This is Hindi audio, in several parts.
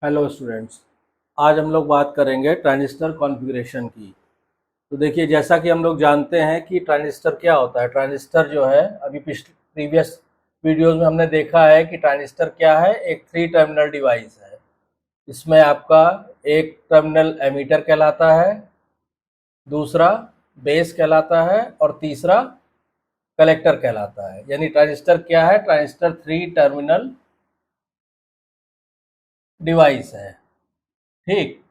Hello students. आज हम लोग बात करेंगे ट्रांजिस्टर कॉन्फ़िगरेशन की। तो देखिए, जैसा कि हम लोग जानते हैं कि ट्रांजिस्टर क्या होता है। ट्रांजिस्टर जो है, अभी प्रीवियस वीडियोस में हमने देखा है कि ट्रांजिस्टर क्या है। एक 3 टर्मिनल डिवाइस है। इसमें आपका एक टर्मिनल एमीटर कहलाता है, दूसरा बेस कहलाता है और तीसरा कलेक्टर कहलाता है। यानी ट्रांजिस्टर क्या है? ट्रांजिस्टर 3 टर्मिनल डिवाइस है। ठीक।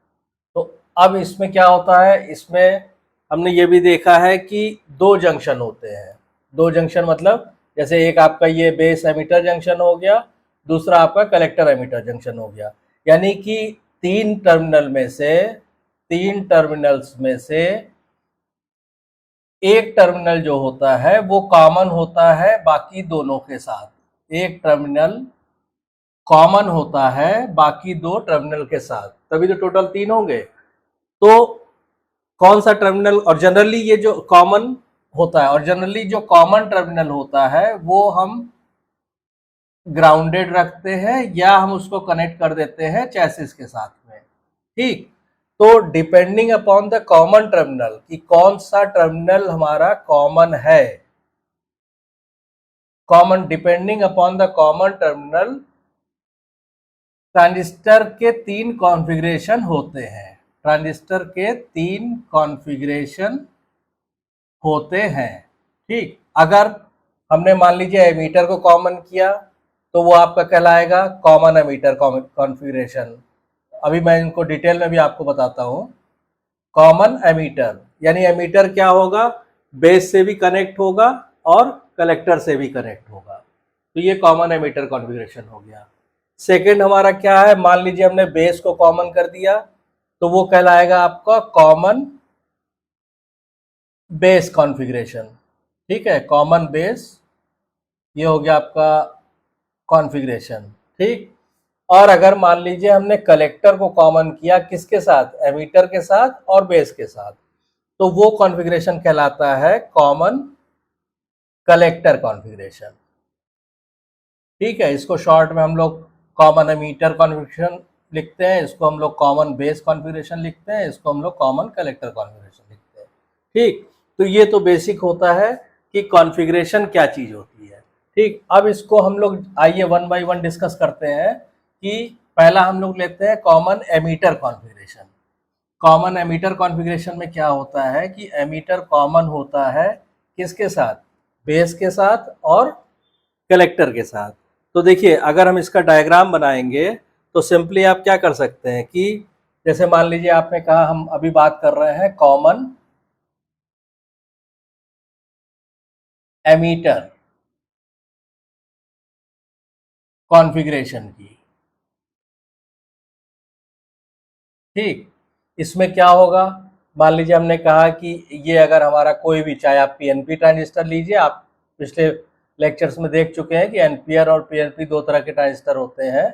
तो अब इसमें क्या होता है, इसमें हमने ये भी देखा है कि दो जंक्शन होते हैं। दो जंक्शन मतलब जैसे एक आपका ये बेस एमिटर जंक्शन हो गया, दूसरा आपका कलेक्टर एमिटर जंक्शन हो गया। यानी कि तीन टर्मिनल्स में से एक टर्मिनल जो होता है वो कॉमन होता है बाकी दोनों के साथ। एक टर्मिनल कॉमन होता है बाकी दो टर्मिनल के साथ, तभी तो टोटल 3 होंगे। तो कौन सा टर्मिनल, और जनरली ये जो कॉमन होता है, और जनरली जो कॉमन टर्मिनल होता है वो हम ग्राउंडेड रखते हैं या हम उसको कनेक्ट कर देते हैं चैसिस के साथ में। ठीक। तो depending upon the common terminal कि कौन सा टर्मिनल हमारा कॉमन है, depending upon the common terminal, transistor के 3 कॉन्फ़िगरेशन होते हैं। ट्रांजिस्टर के 3 कॉन्फ़िगरेशन होते हैं। ठीक। अगर हमने मान लीजिए एमीटर को कॉमन किया तो वो आपका कहलाएगा कॉमन एमीटर कॉन्फ़िगरेशन। अभी मैं इनको डिटेल में भी आपको बताता हूँ। कॉमन एमीटर यानी एमीटर क्या होगा, बेस से भी कनेक्ट होगा और कलेक्टर से भी कनेक्ट होगा। तो ये कॉमन एमीटर कॉन्फ़िगरेशन हो गया। सेकंड हमारा क्या है, मान लीजिए हमने बेस को कॉमन कर दिया तो वो कहलाएगा आपका कॉमन बेस कॉन्फ़िगरेशन। ठीक है, कॉमन बेस, ये हो गया आपका कॉन्फ़िगरेशन। ठीक। और अगर मान लीजिए हमने कलेक्टर को कॉमन किया किसके साथ, एमीटर के साथ और बेस के साथ, तो वो कॉन्फ़िगरेशन कहलाता है कॉमन कलेक्टर कॉन्फ़िगरेशन। ठीक है, इसको शॉर्ट में हम लोग कॉमन एमीटर कॉन्फ़िगरेशन लिखते हैं, इसको हम लोग कॉमन बेस कॉन्फ़िगरेशन लिखते हैं, इसको हम लोग कॉमन कलेक्टर कॉन्फ़िगरेशन लिखते हैं। ठीक। तो ये तो बेसिक होता है कि कॉन्फ़िगरेशन क्या चीज़ होती है। ठीक। अब इसको हम लोग आइए वन बाय वन डिस्कस करते हैं कि पहला हम लोग लेते हैं common ammeter configuration. Common ammeter configuration में क्या होता है कि एमीटर कॉमन होता है किसके साथ, बेस के साथ और कलेक्टर के साथ। तो देखिए, अगर हम इसका डायग्राम बनाएंगे तो सिंपली आप क्या कर सकते हैं कि जैसे मान लीजिए आपने कहा हम अभी बात कर रहे हैं कॉमन एमीटर कॉन्फ़िगरेशन की। ठीक। इसमें क्या होगा, मान लीजिए हमने कहा कि ये अगर हमारा कोई भी, चाहे आप पीएनपी ट्रांजिस्टर लीजिए, आप पिछले लेक्चर्स में देख चुके हैं कि एनपीआर और पीएनपी दो तरह के ट्रांजिस्टर होते हैं।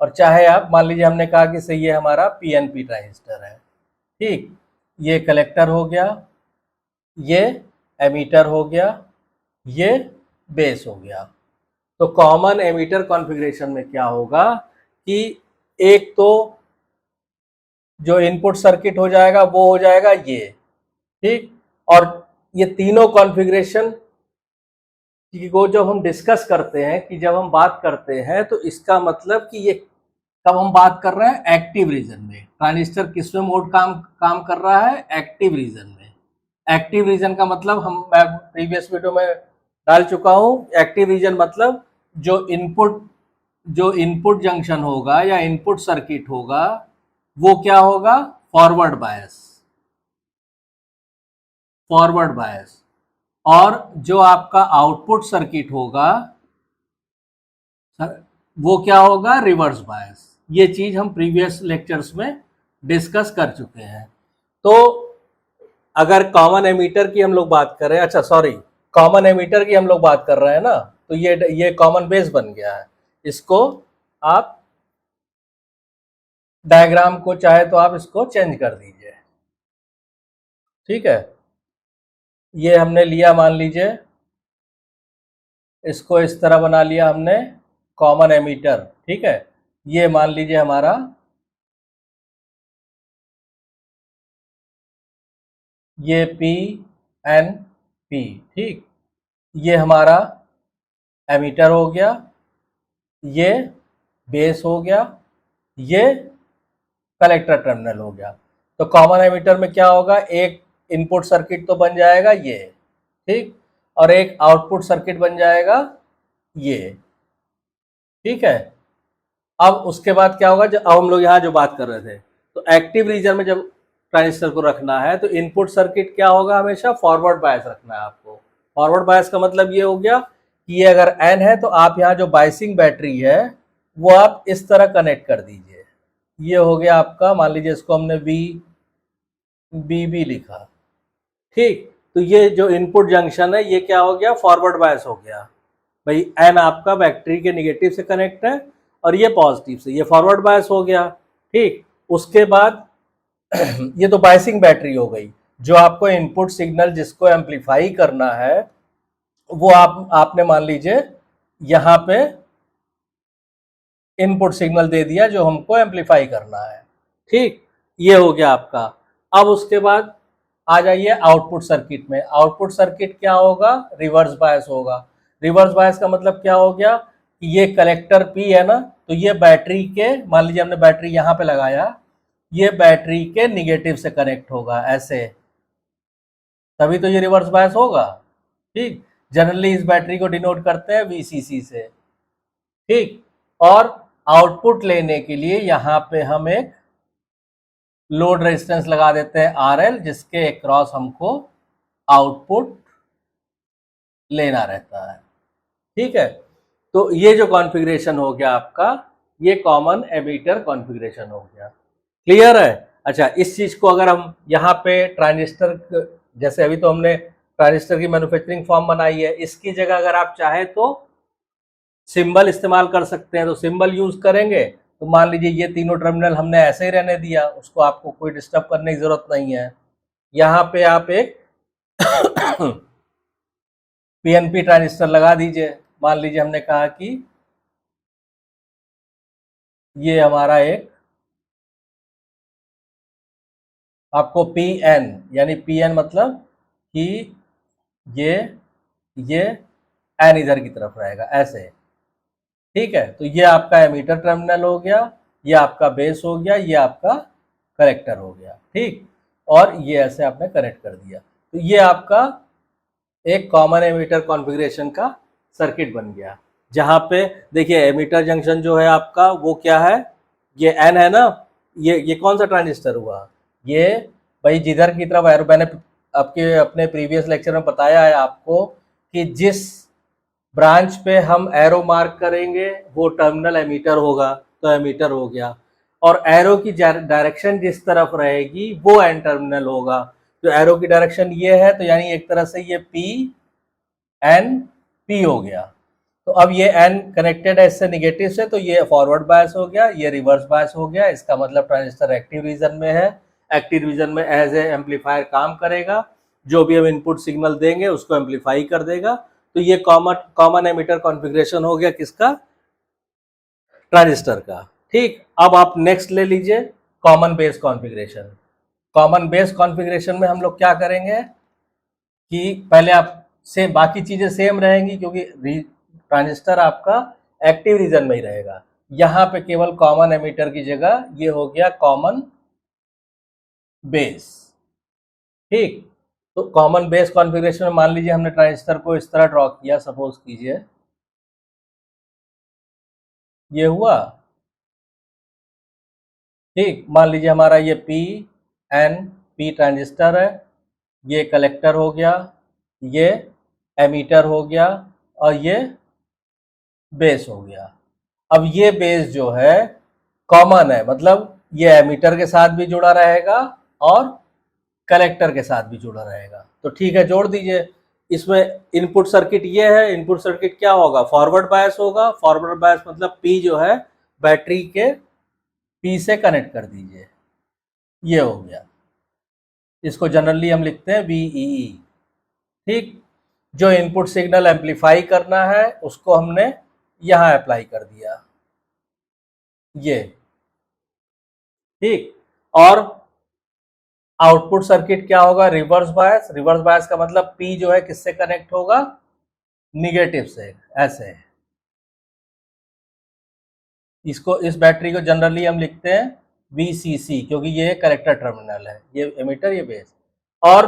और चाहे आप मान लीजिए हमने कहा कि सही ये हमारा पीएनपी ट्रांजिस्टर है। ठीक। ये कलेक्टर हो गया, ये एमीटर हो गया, ये बेस हो गया। तो कॉमन एमीटर कॉन्फ़िगरेशन में क्या होगा कि एक तो जो इनपुट सर्किट हो जाएगा वो हो जाएगा ये। ठीक। और ये तीनों कॉन्फ़िगरेशन को जब हम डिस्कस करते हैं, कि जब हम बात करते हैं तो इसका मतलब कि ये कब हम बात कर रहे हैं, एक्टिव रीजन में। ट्रांजिस्टर किसमें मोड काम कर रहा है, एक्टिव रीजन में। एक्टिव रीजन का मतलब मैं प्रीवियस वीडियो में डाल चुका हूं। एक्टिव रीजन मतलब जो इनपुट जंक्शन होगा या इनपुट सर्किट होगा वो क्या होगा, फॉरवर्ड बायस। और जो आपका आउटपुट सर्किट होगा वो क्या होगा, रिवर्स बायस। ये चीज हम प्रीवियस लेक्चर्स में डिस्कस कर चुके हैं। तो अगर कॉमन एमीटर की हम लोग बात करें, अच्छा सॉरी, कॉमन एमीटर की हम लोग बात कर रहे हैं ना, तो ये कॉमन बेस बन गया है। इसको आप डायग्राम को चाहे तो आप इसको चेंज कर दीजिए। ठीक है, ये हमने लिया, मान लीजिए इसको इस तरह बना लिया हमने, कॉमन एमीटर। ठीक है, ये मान लीजिए हमारा ये पी एन पी, ठीक। ये हमारा एमीटर हो गया, ये बेस हो गया, ये कलेक्टर टर्मिनल हो गया। तो कॉमन एमीटर में क्या होगा, एक इनपुट सर्किट तो बन जाएगा ये, ठीक, और एक आउटपुट सर्किट बन जाएगा ये, ठीक है। अब उसके बाद क्या होगा, जब अब हम लोग यहाँ जो बात कर रहे थे, तो एक्टिव रीजन में जब ट्रांजिस्टर को रखना है तो इनपुट सर्किट क्या होगा, हमेशा फॉरवर्ड बायस रखना है आपको। फॉरवर्ड बायस का मतलब ये हो गया कि ये अगर एन है तो आप यहाँ जो बायसिंग बैटरी है वो आप इस तरह कनेक्ट कर दीजिए। ये हो गया आपका, मान लीजिए इसको हमने वी बी बी लिखा, ठीक। तो ये जो इनपुट जंक्शन है ये क्या हो गया, फॉरवर्ड बायस हो गया। भाई एन आपका बैटरी के निगेटिव से कनेक्ट है और ये पॉजिटिव से, ये फॉरवर्ड बायस हो गया, ठीक। उसके बाद ये तो बायसिंग बैटरी हो गई। जो आपको इनपुट सिग्नल जिसको एम्पलीफाई करना है वो आपने मान लीजिए यहाँ पे इनपुट सिग्नल दे दिया जो हमको एम्पलीफाई करना है, ठीक। ये हो गया आपका। अब उसके बाद आ जाइए आउटपुट सर्किट में। आउटपुट सर्किट क्या होगा, रिवर्स बायस होगा। रिवर्स बायस का मतलब क्या हो गया कि ये कलेक्टर पी है ना, तो ये बैटरी के, मान लीजिए हमने बैटरी यहाँ पे लगाया, ये बैटरी के निगेटिव से कनेक्ट होगा ऐसे, तभी तो ये रिवर्स बायस होगा, ठीक। जनरली इस बैटरी को डिनोट करते हैं वीसीसी से, ठीक। और आउटपुट लेने के लिए यहाँ पे हम एक लोड रेजिस्टेंस लगा देते हैं आरएल, जिसके अक्रॉस हमको आउटपुट लेना रहता है, ठीक है। तो ये जो कॉन्फ़िगरेशन हो गया आपका, ये कॉमन एमीटर कॉन्फ़िगरेशन हो गया। क्लियर है? अच्छा, इस चीज को अगर हम यहाँ पे ट्रांजिस्टर, जैसे अभी तो हमने ट्रांजिस्टर की मैन्युफैक्चरिंग फॉर्म बनाई है, इसकी जगह अगर आप चाहे तो सिंबल इस्तेमाल कर सकते हैं, तो सिंबल यूज करेंगे। तो मान लीजिए ये तीनों टर्मिनल हमने ऐसे ही रहने दिया, उसको आपको कोई डिस्टर्ब करने की जरूरत नहीं है। यहाँ पे आप एक पीएनपी ट्रांजिस्टर लगा दीजिए। मान लीजिए हमने कहा कि ये हमारा एक, आपको पी एन, यानी पी एन मतलब कि ये ये एन इधर की तरफ रहेगा ऐसे, ठीक है। तो ये आपका एमीटर टर्मिनल हो गया, ये आपका बेस हो गया, ये आपका कलेक्टर हो गया, ठीक। और ये ऐसे आपने कनेक्ट कर दिया, तो ये आपका एक कॉमन एमीटर कॉन्फ़िगरेशन का सर्किट बन गया। जहां पे देखिए एमीटर जंक्शन जो है आपका वो क्या है, ये एन है ना, ये कौन सा ट्रांजिस्टर हुआ, ये भाई जिधर की तरफ एरो, मैंने आपके अपने प्रीवियस लेक्चर में बताया है आपको कि जिस ब्रांच पे हम एरो मार्क करेंगे वो टर्मिनल एमीटर होगा, तो एमीटर हो गया। और एरो की डायरेक्शन जिस तरफ रहेगी वो एन टर्मिनल होगा। तो एरो की डायरेक्शन ये है, तो यानी एक तरह से ये पी एन पी हो गया। तो अब ये एन कनेक्टेड है इससे निगेटिव से, तो ये फॉरवर्ड बायस हो गया, ये रिवर्स बायस हो गया। इसका मतलब ट्रांजिस्टर एक्टिव रीजन में है। एक्टिव रीजन में एज ए एम्पलीफायर काम करेगा, जो भी हम इनपुट सिग्नल देंगे उसको एम्पलीफाई कर देगा। तो ये कॉमन एमीटर कॉन्फ़िगरेशन हो गया किसका, ट्रांजिस्टर का, ठीक। अब आप नेक्स्ट ले लीजिए common base configuration. Common base configuration में हम लोग क्या करेंगे कि पहले आप सेम, बाकी चीजें सेम रहेंगी क्योंकि ट्रांजिस्टर आपका एक्टिव रीजन में ही रहेगा। यहाँ पे केवल कॉमन एमीटर की जगह ये हो गया कॉमन बेस, ठीक। तो कॉमन बेस कॉन्फ़िगरेशन में मान लीजिए हमने ट्रांजिस्टर को इस तरह ड्रॉ किया, सपोज कीजिए ये हुआ, ठीक। मान लीजिए हमारा ये पी एन पी ट्रांजिस्टर है, ये कलेक्टर हो गया, ये एमीटर हो गया और ये बेस हो गया। अब ये बेस जो है कॉमन है, मतलब ये एमीटर के साथ भी जुड़ा रहेगा और कलेक्टर के साथ भी जुड़ा रहेगा। तो ठीक है, जोड़ दीजिए। इसमें इनपुट सर्किट ये है, इनपुट सर्किट क्या होगा, फॉरवर्ड बायस होगा। फॉरवर्ड बायस मतलब पी जो है बैटरी के पी से कनेक्ट कर दीजिए, ये हो गया। इसको जनरली हम लिखते हैं वीईई, ठीक। जो इनपुट सिग्नल एम्पलीफाई करना है उसको हमने यहां अप्लाई कर दिया, ये, ठीक। और आउटपुट सर्किट क्या होगा, रिवर्स बायस। रिवर्स बायस का मतलब पी जो है किससे कनेक्ट होगा, निगेटिव से, ऐसे। इसको, इस बैटरी को जनरली हम लिखते हैं VCC, क्योंकि ये कलेक्टर टर्मिनल है, ये एमिटर, ये बेस। और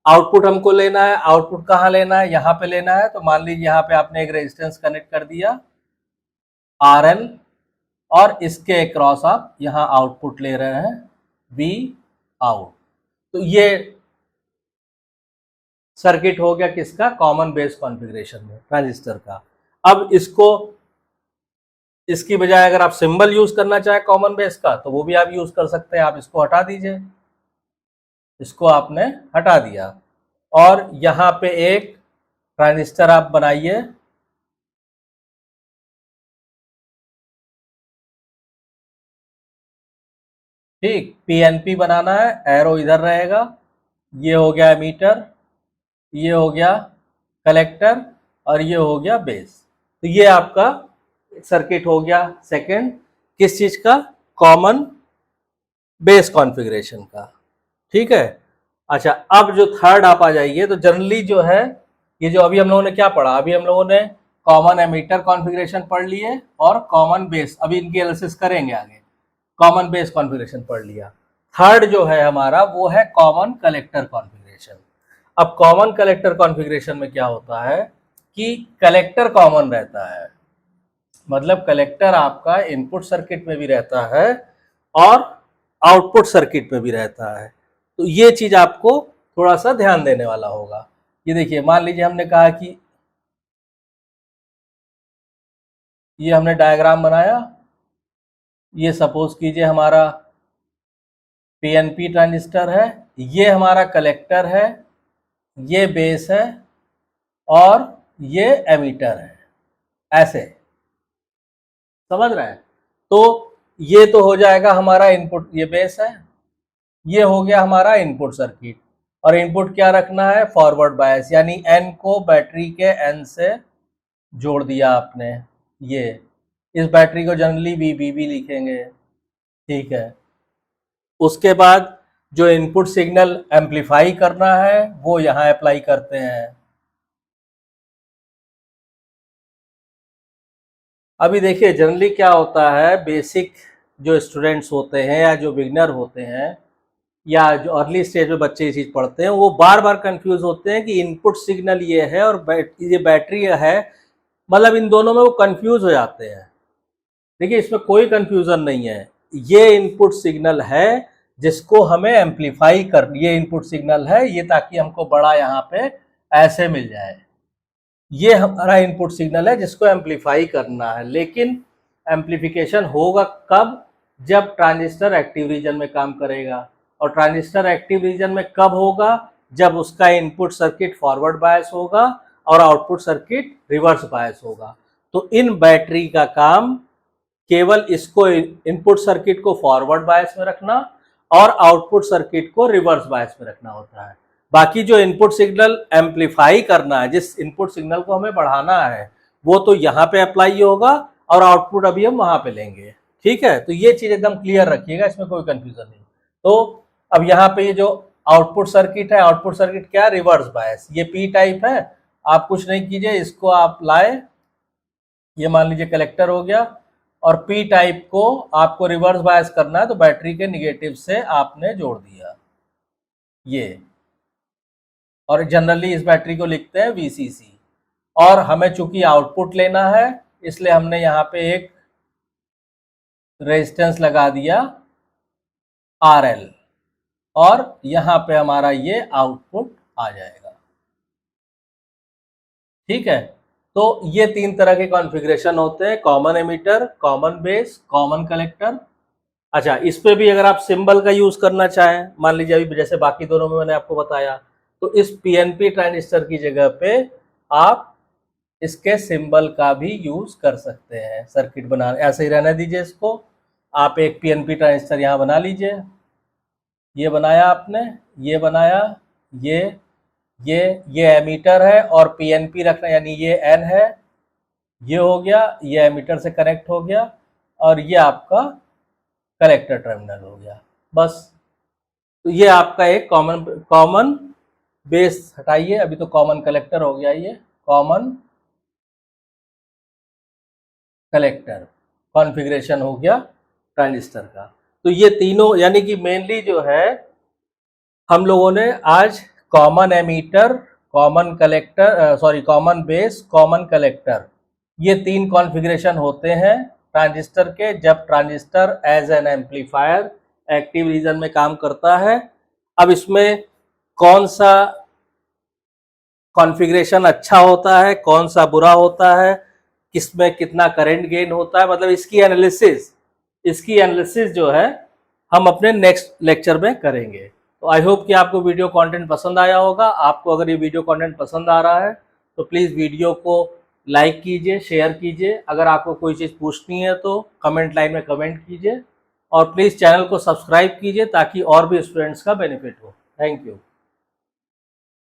आउटपुट हमको लेना है, आउटपुट कहाँ लेना है, यहाँ पे लेना है। तो मान लीजिए यहाँ पे आपने एक रेजिस्टेंस कनेक्ट कर दिया RL, और इसके अक्रॉस आप यहाँ आउटपुट ले रहे हैं V आउट। तो ये सर्किट हो गया किसका, कॉमन बेस कॉन्फ़िगरेशन में ट्रांजिस्टर का। अब इसको, इसकी बजाय अगर आप सिंबल यूज करना चाहे कॉमन बेस का, तो वो भी आप यूज कर सकते हैं। आप इसको हटा दीजिए, इसको आपने हटा दिया, और यहां पे एक ट्रांजिस्टर आप बनाइए, ठीक। PNP बनाना है, एरो इधर रहेगा। ये हो गया एमीटर, ये हो गया कलेक्टर, और ये हो गया बेस। तो ये आपका सर्किट हो गया सेकंड, किस चीज का, कॉमन बेस कॉन्फ़िगरेशन का, ठीक है। अच्छा, अब जो थर्ड आप आ जाइए, तो जनरली जो है, ये जो अभी हम लोगों ने क्या पढ़ा, अभी हम लोगों ने कॉमन एमीटर कॉन्फ़िगरेशन पढ़ लिए और कॉमन बेस, अभी इनकी एनालिसिस करेंगे आगे। कॉमन बेस कॉन्फ़िगरेशन पढ़ लिया। थर्ड जो है हमारा, वो है कॉमन कलेक्टर कॉन्फ़िगरेशन। अब कॉमन कलेक्टर कॉन्फ़िगरेशन में क्या होता है कि कलेक्टर कॉमन रहता है, मतलब कलेक्टर आपका इनपुट सर्किट में भी रहता है और आउटपुट सर्किट में भी रहता है। तो ये चीज आपको थोड़ा सा ध्यान देने वाला होगा। ये देखिए, मान लीजिए हमने कहा कि ये हमने डायग्राम बनाया, ये सपोज कीजिए हमारा PNP ट्रांजिस्टर है, ये हमारा कलेक्टर है, ये बेस है, और ये एमीटर है, ऐसे, समझ रहे हैं। तो ये तो हो जाएगा हमारा इनपुट, ये बेस है, ये हो गया हमारा इनपुट सर्किट। और इनपुट क्या रखना है, फॉरवर्ड बायस, यानी N को बैटरी के N से जोड़ दिया आपने। ये, इस बैटरी को जनरली VBB लिखेंगे, ठीक है। उसके बाद जो इनपुट सिग्नल एम्पलीफाई करना है, वो यहाँ अप्लाई करते हैं। अभी देखिए, जनरली क्या होता है, बेसिक जो स्टूडेंट्स होते हैं या जो बिगनर होते हैं या जो अर्ली स्टेज में बच्चे ये चीज़ पढ़ते हैं, वो बार बार कंफ्यूज होते हैं कि इनपुट सिग्नल ये है और ये बैटरी है, मतलब इन दोनों में वो कंफ्यूज हो जाते हैं। देखिए, इसमें कोई कंफ्यूजन नहीं है। ये इनपुट सिग्नल है जिसको हमें एम्पलीफाई कर, ये इनपुट सिग्नल है ये, ताकि हमको बड़ा यहाँ पे ऐसे मिल जाए। ये हमारा इनपुट सिग्नल है जिसको एम्पलीफाई करना है। लेकिन एम्पलीफिकेशन होगा कब, जब ट्रांजिस्टर एक्टिव रीजन में काम करेगा। और ट्रांजिस्टर एक्टिव रीजन में कब होगा, जब उसका इनपुट सर्किट फॉरवर्ड बायस होगा और आउटपुट सर्किट रिवर्स बायस होगा। तो इन बैटरी का काम केवल इसको, इनपुट सर्किट को फॉरवर्ड बायस में रखना और आउटपुट सर्किट को रिवर्स बायस में रखना होता है। बाकी जो इनपुट सिग्नल एम्पलीफाई करना है, जिस इनपुट सिग्नल को हमें बढ़ाना है, वो तो यहाँ पे अप्लाई होगा और आउटपुट अभी हम वहां पे लेंगे, ठीक है। तो ये चीज एकदम क्लियर रखिएगा, इसमें कोई कंफ्यूजन नहीं। तो अब यहाँ पे ये जो आउटपुट सर्किट है, आउटपुट सर्किट क्या, रिवर्स बायस, ये P टाइप है। आप कुछ नहीं कीजिए, इसको आप लाए, ये मान लीजिए कलेक्टर हो गया, और P टाइप को आपको रिवर्स बायस करना है, तो बैटरी के निगेटिव से आपने जोड़ दिया ये। और जनरली इस बैटरी को लिखते हैं VCC। और हमें चूंकि आउटपुट लेना है, इसलिए हमने यहाँ पे एक रेजिस्टेंस लगा दिया RL, और यहाँ पे हमारा ये आउटपुट आ जाएगा, ठीक है। तो ये तीन तरह के कॉन्फ़िगरेशन होते हैं, common emitter, common base, common collector. अच्छा, इस पे भी अगर आप सिंबल का यूज करना चाहें, मान लीजिए अभी जैसे बाकी दोनों में मैंने आपको बताया, तो इस PNP ट्रांजिस्टर की जगह पे आप इसके सिंबल का भी यूज कर सकते हैं सर्किट बनाने। ऐसे ही रहने दीजिए इसको। आप एक PNP ट्रांजिस्टर यहाँ बना लीजिए, ये बनाया आपने, ये बनाया, ये ये एमीटर है और PNP रखना, यानी ये N है, ये हो गया, ये एमीटर से कनेक्ट हो गया, और ये आपका कलेक्टर टर्मिनल हो गया, बस। तो ये आपका एक कॉमन बेस हटाइए, अभी तो कॉमन कलेक्टर हो गया, ये कॉमन कलेक्टर कॉन्फ़िगरेशन हो गया ट्रांजिस्टर का। तो ये तीनों यानी कि मेनली जो है हम लोगों ने आज common emitter, common collector, common base, common collector, ये तीन कॉन्फ़िगरेशन होते हैं ट्रांजिस्टर के जब transistor as an amplifier active region में काम करता है। अब इसमें कौन सा कॉन्फ़िगरेशन अच्छा होता है, कौन सा बुरा होता है, किसमें कितना करंट गेन होता है, मतलब इसकी एनालिसिस जो है हम अपने नेक्स्ट लेक्चर में करेंगे। तो आई होप कि आपको वीडियो कंटेंट पसंद आया होगा। आपको अगर ये वीडियो कंटेंट पसंद आ रहा है तो प्लीज़ वीडियो को लाइक कीजिए, शेयर कीजिए। अगर आपको कोई चीज़ पूछनी है तो कमेंट लाइन में कमेंट कीजिए और प्लीज़ चैनल को सब्सक्राइब कीजिए ताकि और भी स्टूडेंट्स का बेनिफिट हो। Thank you.